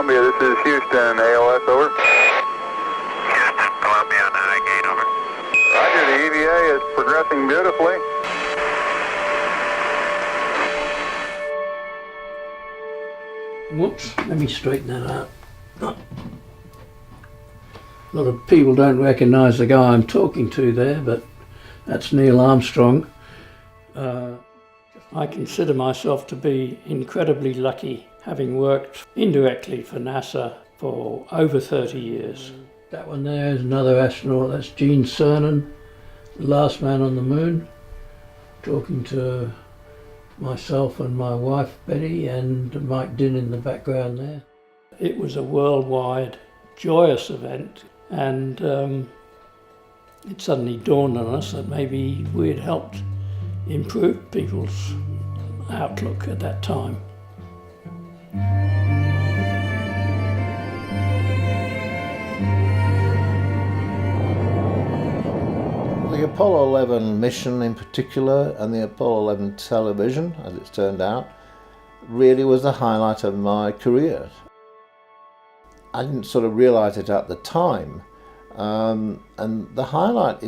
Columbia, this is Houston, ALS, over. Houston, Columbia on the high gain, over. Roger, the EVA is progressing beautifully. Whoops, let me straighten that out. A lot of people don't recognise the guy I'm talking to there, but that's Neil Armstrong. I consider myself to be incredibly lucky, having worked indirectly for NASA for over 30 years. That one there is another astronaut, that's Gene Cernan, the last man on the moon, talking to myself and my wife Betty and Mike Dinn in the background there. It was a worldwide joyous event, and it suddenly dawned on us that maybe we had helped improve people's outlook at that time. The Apollo 11 mission in particular, and the Apollo 11 television, as it's turned out, really was the highlight of my career. I didn't sort of realise it at the time, and the highlight,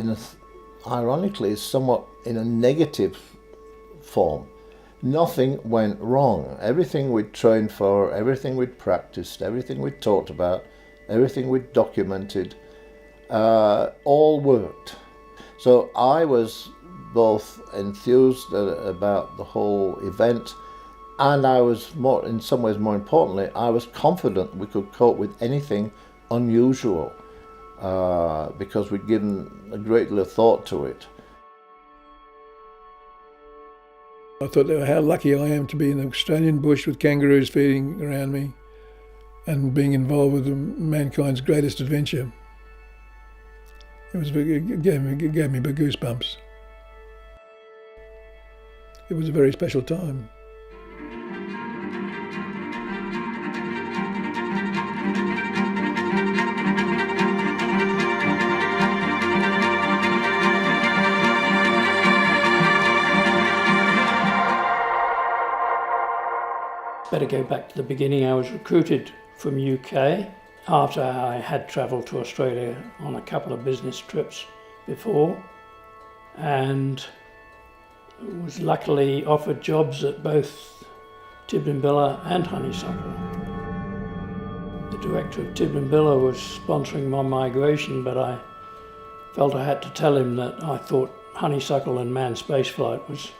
ironically, is somewhat in a negative form. Nothing went wrong. Everything we'd trained for, everything we'd practiced, everything we'd talked about, everything we'd documented, all worked. So I was both enthused about the whole event, and I was in some ways more importantly, I was confident we could cope with anything unusual because we'd given a great deal of thought to it. I thought, how lucky I am to be in the Australian bush with kangaroos feeding around me and being involved with mankind's greatest adventure. It gave me big goosebumps. It was a very special time. Better go back to the beginning. I was recruited from UK after I had travelled to Australia on a couple of business trips before, and was luckily offered jobs at both Tidbinbilla and Honeysuckle. The director of Tidbinbilla was sponsoring my migration, but I felt I had to tell him that I thought Honeysuckle and manned spaceflight was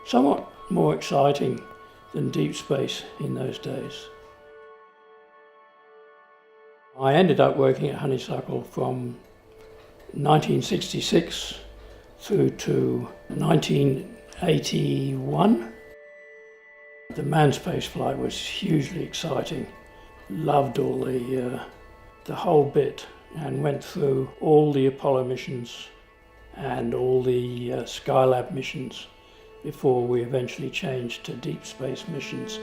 somewhat more exciting than deep space in those days. I ended up working at Honeysuckle from 1966 through to 1981. The manned spaceflight was hugely exciting. Loved all the whole bit, and went through all the Apollo missions and all the Skylab missions before we eventually changed to deep space missions.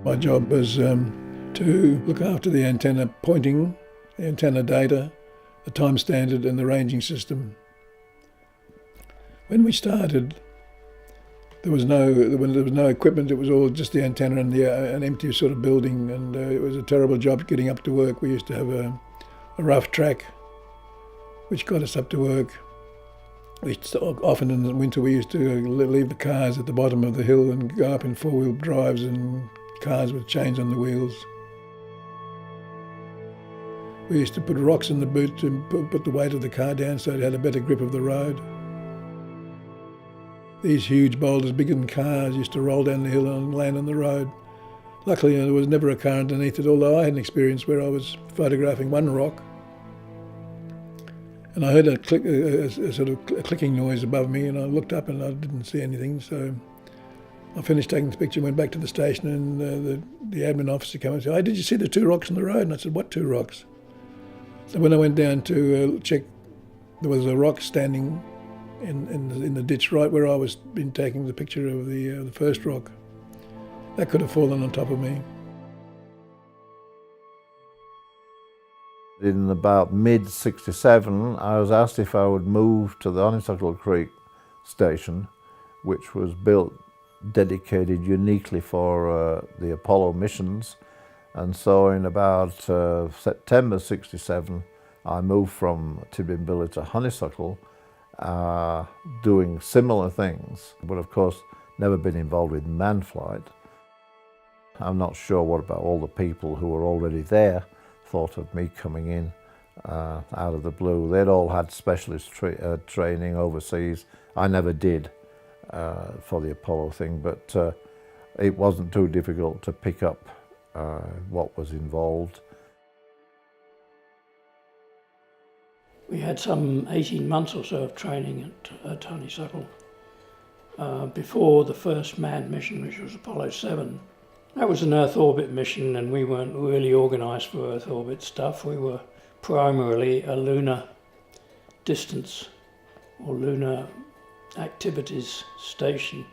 My job was to look after the antenna pointing, the antenna data, the time standard and the ranging system. When we started, there was no equipment, it was all just the antenna and an empty sort of building, and it was a terrible job getting up to work. We used to have a rough track which got us up to work. Often in the winter we used to leave the cars at the bottom of the hill and go up in four-wheel drives and cars with chains on the wheels. We used to put rocks in the boot and put the weight of the car down so it had a better grip of the road. These huge boulders, bigger than cars, used to roll down the hill and land on the road. Luckily, there was never a car underneath it, although I had an experience where I was photographing one rock and I heard a sort of clicking noise above me, and I looked up and I didn't see anything, so I finished taking the picture, went back to the station, and the admin officer came and said, "Hey, did you see the two rocks on the road?" And I said, "What two rocks?" So when I went down to check, there was a rock standing in the ditch right where I was been taking the picture of the first rock. That could have fallen on top of me. In about mid-67, I was asked if I would move to the Honeysuckle Creek station, which was built dedicated uniquely for the Apollo missions. And so in about September '67, I moved from Tidbinbilla to Honeysuckle, doing similar things, but of course never been involved with manned flight. I'm not sure what about all the people who were already there thought of me coming in out of the blue. They'd all had specialist training overseas. I never did for the Apollo thing, but it wasn't too difficult to pick up what was involved. We had some 18 months or so of training at Honeysuckle before the first manned mission, which was Apollo 7. That was an Earth orbit mission, and we weren't really organised for Earth orbit stuff. We were primarily a lunar distance or lunar activities station.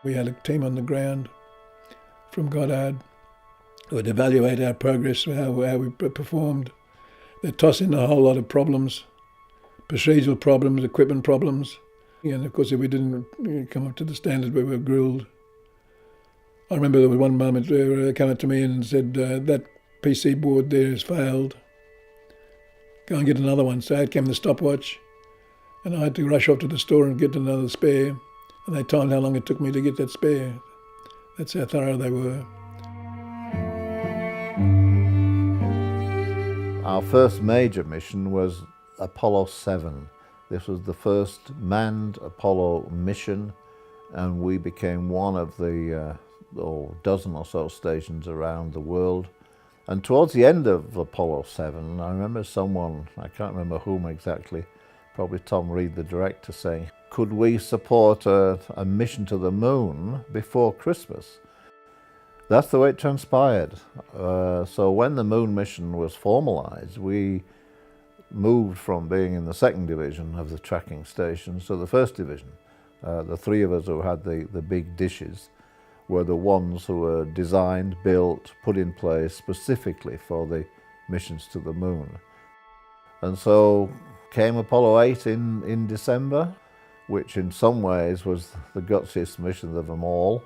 We had a team on the ground from Goddard who would evaluate our progress, how we performed. They'd toss in a whole lot of problems, procedural problems, equipment problems. And of course, if we didn't come up to the standard, we were grilled. I remember there was one moment where they came up to me and said, that PC board there has failed. Go and get another one. So out came the stopwatch, and I had to rush off to the store and get another spare. And they timed how long it took me to get that spare. That's how thorough they were. Our first major mission was Apollo 7. This was the first manned Apollo mission, and we became one of the dozen or so stations around the world. And towards the end of Apollo 7, I remember someone, I can't remember whom exactly, probably Tom Reed, the director, saying, could we support a mission to the moon before Christmas? That's the way it transpired. So when the moon mission was formalized, we moved from being in the second division of the tracking stations to the first division. The three of us who had the big dishes were the ones who were designed, built, put in place specifically for the missions to the moon. And so came Apollo 8 in December, which in some ways was the gutsiest mission of them all,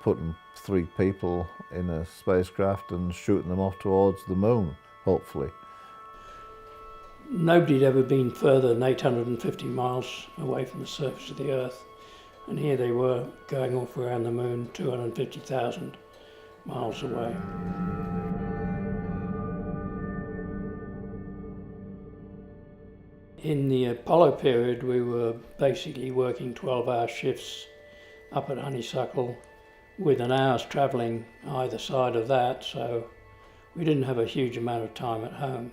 putting 3 people in a spacecraft and shooting them off towards the moon, hopefully. Nobody had ever been further than 850 miles away from the surface of the Earth, and here they were going off around the moon 250,000 miles away. In the Apollo period, we were basically working 12-hour shifts up at Honeysuckle with an hour's travelling either side of that, so we didn't have a huge amount of time at home.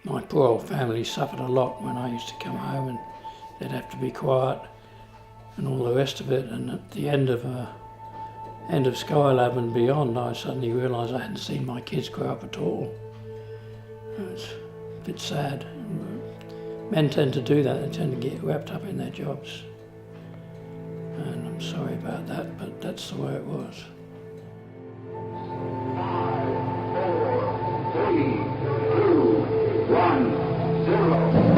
My poor old family suffered a lot when I used to come home, and they'd have to be quiet and all the rest of it. And at the end of Skylab and beyond, I suddenly realised I hadn't seen my kids grow up at all. It was a bit sad. Men tend to do that, they tend to get wrapped up in their jobs. And I'm sorry about that, but that's the way it was. 5, 4, 3, 2, 1, 0.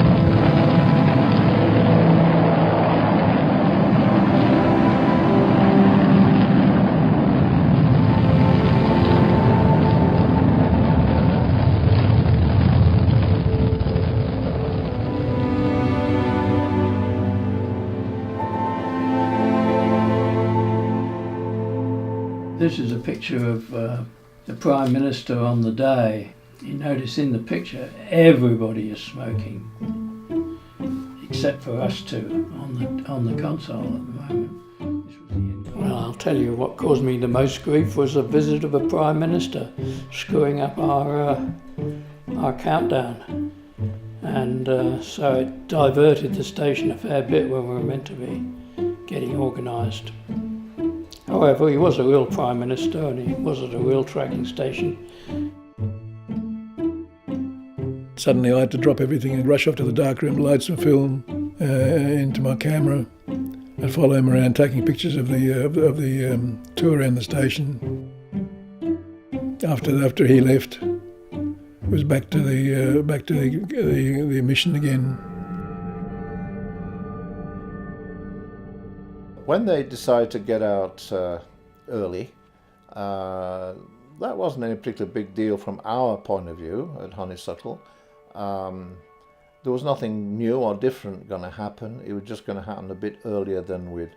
This is a picture of the Prime Minister on the day. You notice in the picture everybody is smoking, except for us two on the console at the moment. Well, I'll tell you what caused me the most grief was a visit of a Prime Minister screwing up our countdown, and so it diverted the station a fair bit when we were meant to be getting organised. However, he was a real Prime Minister and he was at a real tracking station. Suddenly I had to drop everything and rush off to the darkroom, load some film into my camera and follow him around taking pictures of the tour around the station. After he left, was back to the mission again. When they decided to get out early, that wasn't any particular big deal from our point of view at Honeysuckle. There was nothing new or different going to happen. It was just going to happen a bit earlier than we'd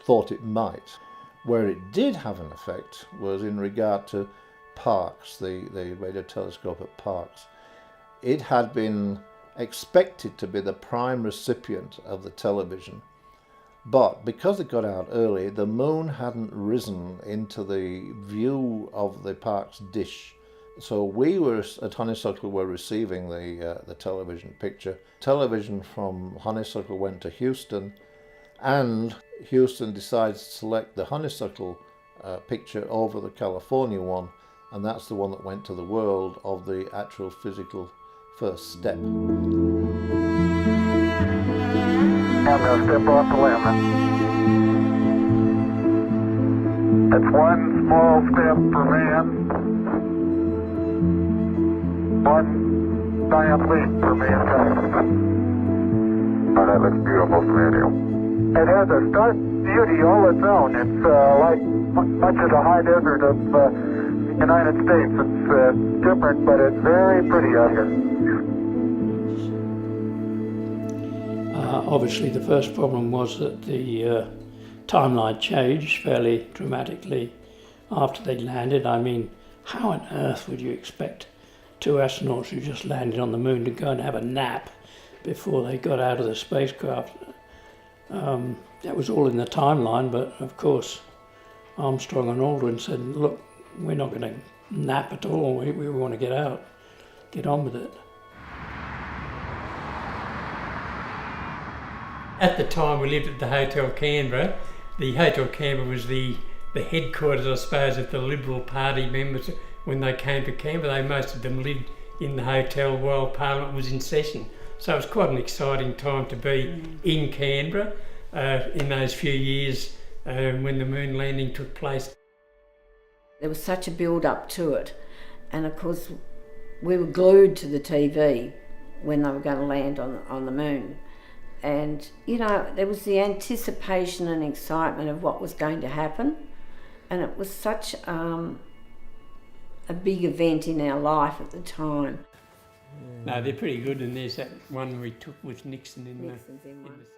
thought it might. Where it did have an effect was in regard to Parkes, the radio telescope at Parkes. It had been expected to be the prime recipient of the television, but because it got out early, the moon hadn't risen into the view of the Parkes dish. So we were at Honeysuckle were receiving the television picture. Television from Honeysuckle went to Houston, and Houston decided to select the Honeysuckle picture over the California one, and that's the one that went to the world of the actual physical first step. I'm going to step off the limb. It's one small step for man, one giant leap for mankind. Oh, that looks beautiful from radio. It has a stark beauty all its own. It's like much of the high desert of the United States. It's different, but it's very pretty out here. Obviously, the first problem was that the timeline changed fairly dramatically after they landed. I mean, how on earth would you expect two astronauts who just landed on the moon to go and have a nap before they got out of the spacecraft? That was all in the timeline, but of course Armstrong and Aldrin said, look, we're not going to nap at all, we want to get out, get on with it. At the time we lived at the Hotel Canberra. The Hotel Canberra was the headquarters, I suppose, of the Liberal Party members. When they came to Canberra, most of them lived in the hotel while Parliament was in session. So it was quite an exciting time to be in Canberra in those few years when the moon landing took place. There was such a build-up to it, and of course we were glued to the TV when they were going to land on the moon. And, you know, there was the anticipation and excitement of what was going to happen, and it was such a big event in our life at the time. No, they're pretty good, and there's that one we took with Nixon in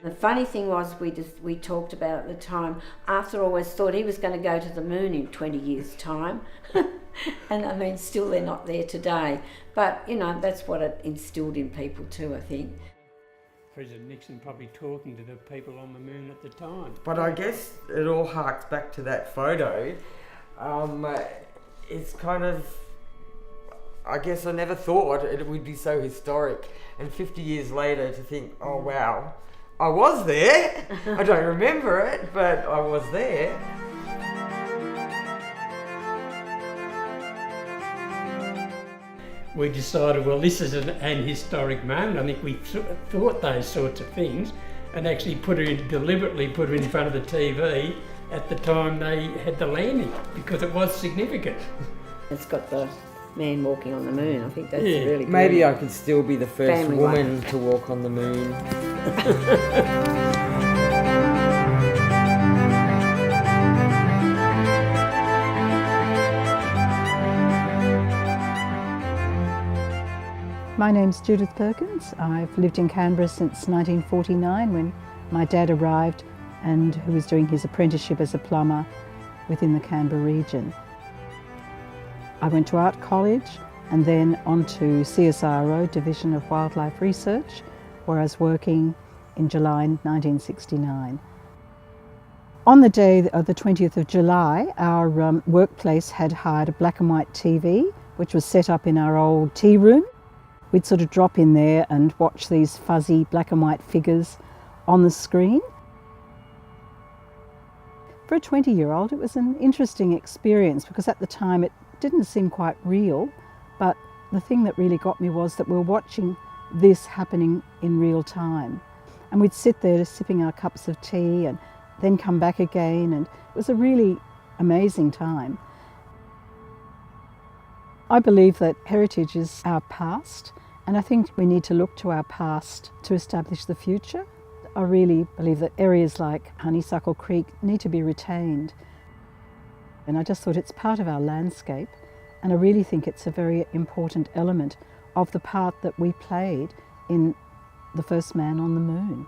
the funny thing was we talked about at the time, Arthur always thought he was going to go to the moon in 20 years' time. And I mean, still they're not there today. But, you know, that's what it instilled in people too, I think. President Nixon probably talking to the people on the moon at the time. But I guess it all harks back to that photo. It's kind of, I guess I never thought it would be so historic. And 50 years later to think, oh wow, I was there. I don't remember it, but I was there. We decided, well, this is an historic moment. I think we thought those sorts of things and actually deliberately put it in front of the TV at the time they had the landing because it was significant. It's got the man walking on the moon. I think that's really good. Maybe I could still be the first woman to walk on the moon. My name's Judith Perkins. I've lived in Canberra since 1949 when my dad arrived and who was doing his apprenticeship as a plumber within the Canberra region. I went to art college and then on to CSIRO, Division of Wildlife Research, where I was working in July 1969. On the day of the 20th of July, our workplace had hired a black and white TV, which was set up in our old tea room. We'd sort of drop in there and watch these fuzzy black and white figures on the screen. For a 20-year-old, it was an interesting experience because at the time it didn't seem quite real, but the thing that really got me was that we were watching this happening in real time. And we'd sit there sipping our cups of tea and then come back again, and it was a really amazing time. I believe that heritage is our past, and I think we need to look to our past to establish the future. I really believe that areas like Honeysuckle Creek need to be retained. And I just thought it's part of our landscape, and I really think it's a very important element of the part that we played in the first man on the moon.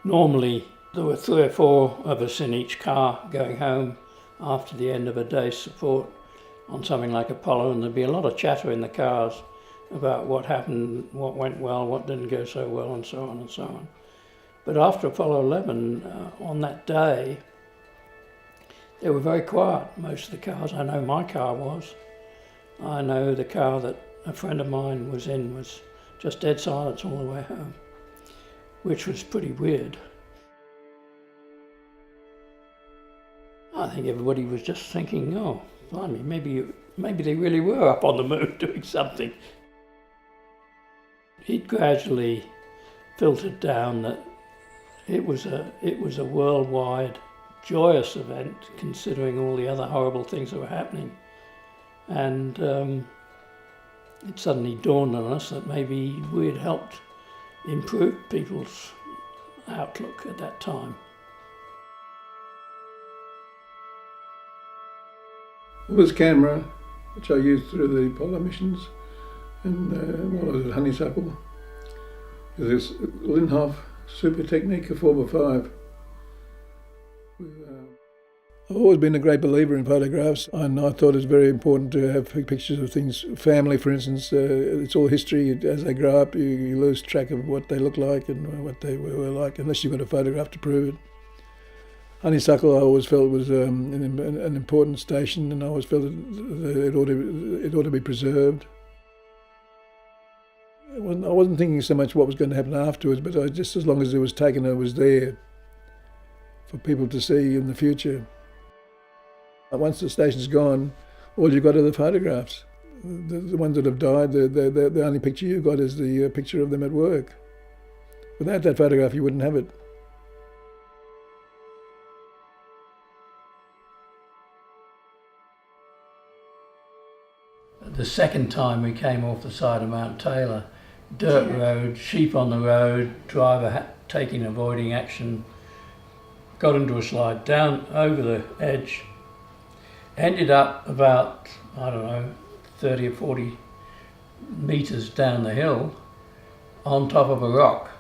Normally there were 3 or 4 of us in each car going home after the end of a day's support on something like Apollo, and there'd be a lot of chatter in the cars about what happened, what went well, what didn't go so well, and so on and so on. But after Apollo 11, on that day, they were very quiet, most of the cars. I know my car was. I know the car that a friend of mine was in was just dead silence all the way home, which was pretty weird. I think everybody was just thinking, oh, blimey, maybe they really were up on the moon doing something. It gradually filtered down that it was a worldwide joyous event, considering all the other horrible things that were happening. And it suddenly dawned on us that maybe we had helped improve people's outlook at that time. Well, this camera, which I used through the Apollo missions, and while I was at Honeysuckle, is this Linhof Super Technica 4x5. I've always been a great believer in photographs, and I thought it was very important to have pictures of things. Family, for instance, it's all history. As they grow up, you lose track of what they look like and what they were like, unless you've got a photograph to prove it. Honeysuckle, I always felt was an important station, and I always felt that it ought to be preserved. I wasn't thinking so much what was going to happen afterwards, but just as long as it was taken, it was there for people to see in the future. Once the station's gone, all you've got are the photographs. The ones that have died, the only picture you've got is the picture of them at work. Without that photograph, you wouldn't have it. The second time we came off the side of Mount Taylor, dirt road, sheep on the road, driver avoiding action, got into a slide down over the edge, ended up about, 30 or 40 metres down the hill on top of a rock.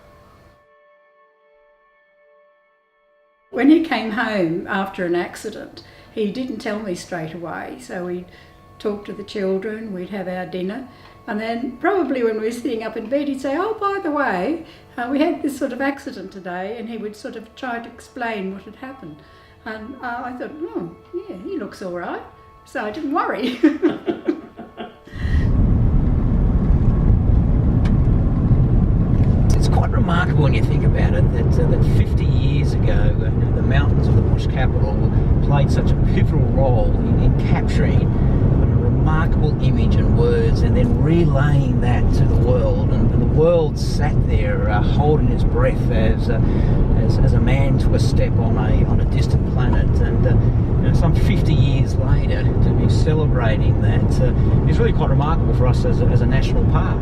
When he came home after an accident, he didn't tell me straight away, so we'd talk to the children, we'd have our dinner, and then probably when we were sitting up in bed he'd say, oh, by the way, we had this sort of accident today, and he would sort of try to explain what had happened. And I thought, oh, yeah, he looks all right, so I didn't worry. It's quite remarkable when you think about it that 50 years ago the mountains of the Bush capital played such a pivotal role in capturing a remarkable image and words, and then relaying that to the world, and the world sat there holding its breath as a man took a step on a distant planet. And some 50 years later, to be celebrating that is really quite remarkable for us as a national park.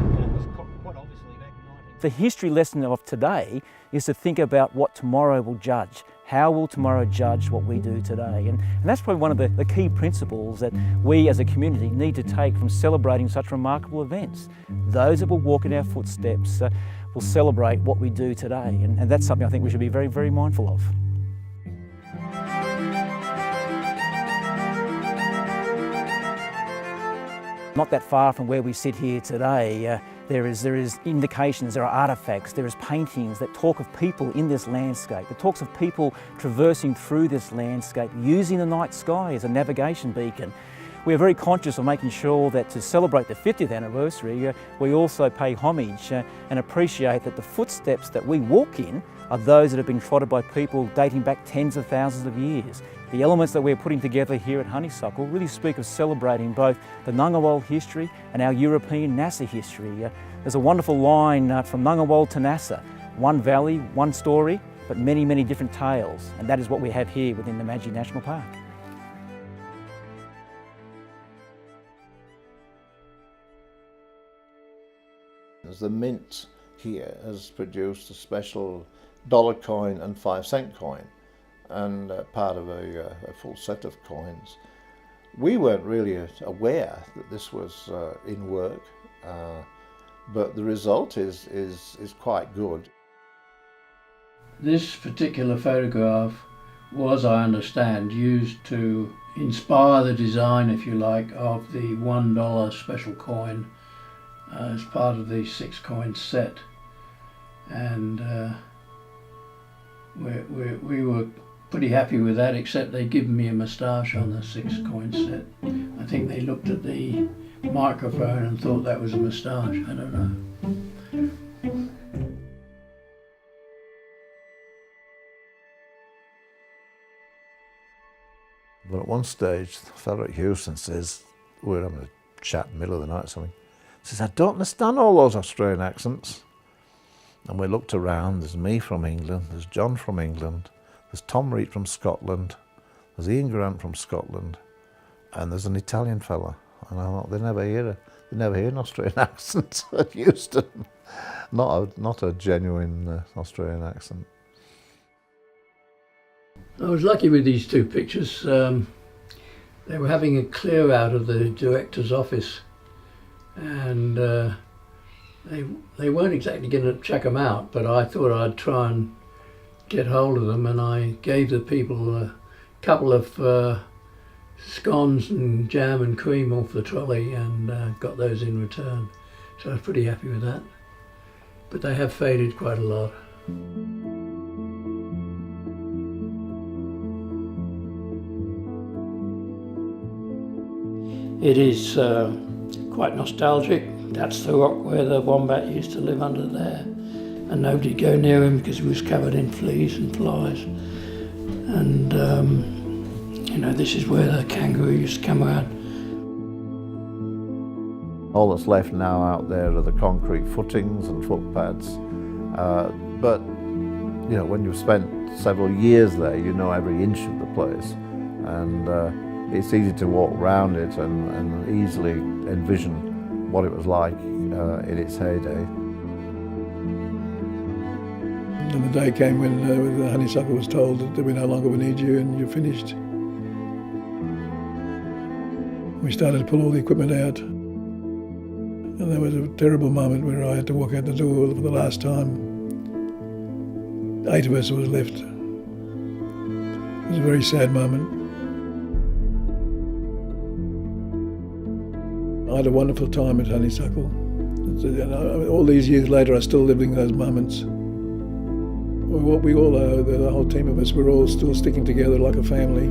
The history lesson of today is to think about what tomorrow will judge. How will tomorrow judge what we do today? And that's probably one of the key principles that we as a community need to take from celebrating such remarkable events. Those that will walk in our footsteps will celebrate what we do today. And that's something I think we should be very, very mindful of. Not that far from where we sit here today, there is indications, there are artefacts, there is paintings that talk of people in this landscape, that talks of people traversing through this landscape, using the night sky as a navigation beacon. We are very conscious of making sure that to celebrate the 50th anniversary, we also pay homage and appreciate that the footsteps that we walk in are those that have been trotted by people dating back tens of thousands of years. The elements that we're putting together here at Honeysuckle really speak of celebrating both the Ngunnawal history and our European NASA history. There's a wonderful line from Ngunnawal to NASA, one valley, one story, but many, many different tales, and that is what we have here within the Madgee National Park. The Mint here has produced a special dollar coin and 5-cent coin, and part of a full set of coins. We weren't really aware that this was in work, but the result is quite good. This particular photograph was, I understand, used to inspire the design, if you like, of the $1 special coin as part of the 6-coin set, and we were pretty happy with that, except they'd given me a moustache on the 6-coin set. I think they looked at the microphone and thought that was a moustache. I don't know. But at one stage, the fellow at Houston says, we're having a chat in the middle of the night or something, says, I don't understand all those Australian accents. And we looked around, there's me from England, there's John from England, there's Tom Reed from Scotland, there's Ian Grant from Scotland, and there's an Italian fella. And I thought, they never hear an Australian accent at Houston. Not a genuine Australian accent. I was lucky with these two pictures. They were having a clear out of the director's office, and they weren't exactly going to check them out, but I thought I'd try and get hold of them, and I gave the people a couple of scones and jam and cream off the trolley, and got those in return. So I was pretty happy with that. But they have faded quite a lot. It is quite nostalgic. That's the rock where the wombat used to live under there, and nobody'd go near him because he was covered in fleas and flies. And you know, this is where the kangaroo used to come around. All that's left now out there are the concrete footings and footpads. But you know, when you've spent several years there, you know every inch of the place, and it's easy to walk around it and easily envision what it was like in its heyday. And the day came when the Honeysuckle was told that we no longer would need you and you're finished. We started to pull all the equipment out, and there was a terrible moment where I had to walk out the door for the last time. 8 of us was left. It was a very sad moment. I had a wonderful time at Honeysuckle. All these years later, I'm still living those moments. We all, the whole team of us, we're all still sticking together like a family.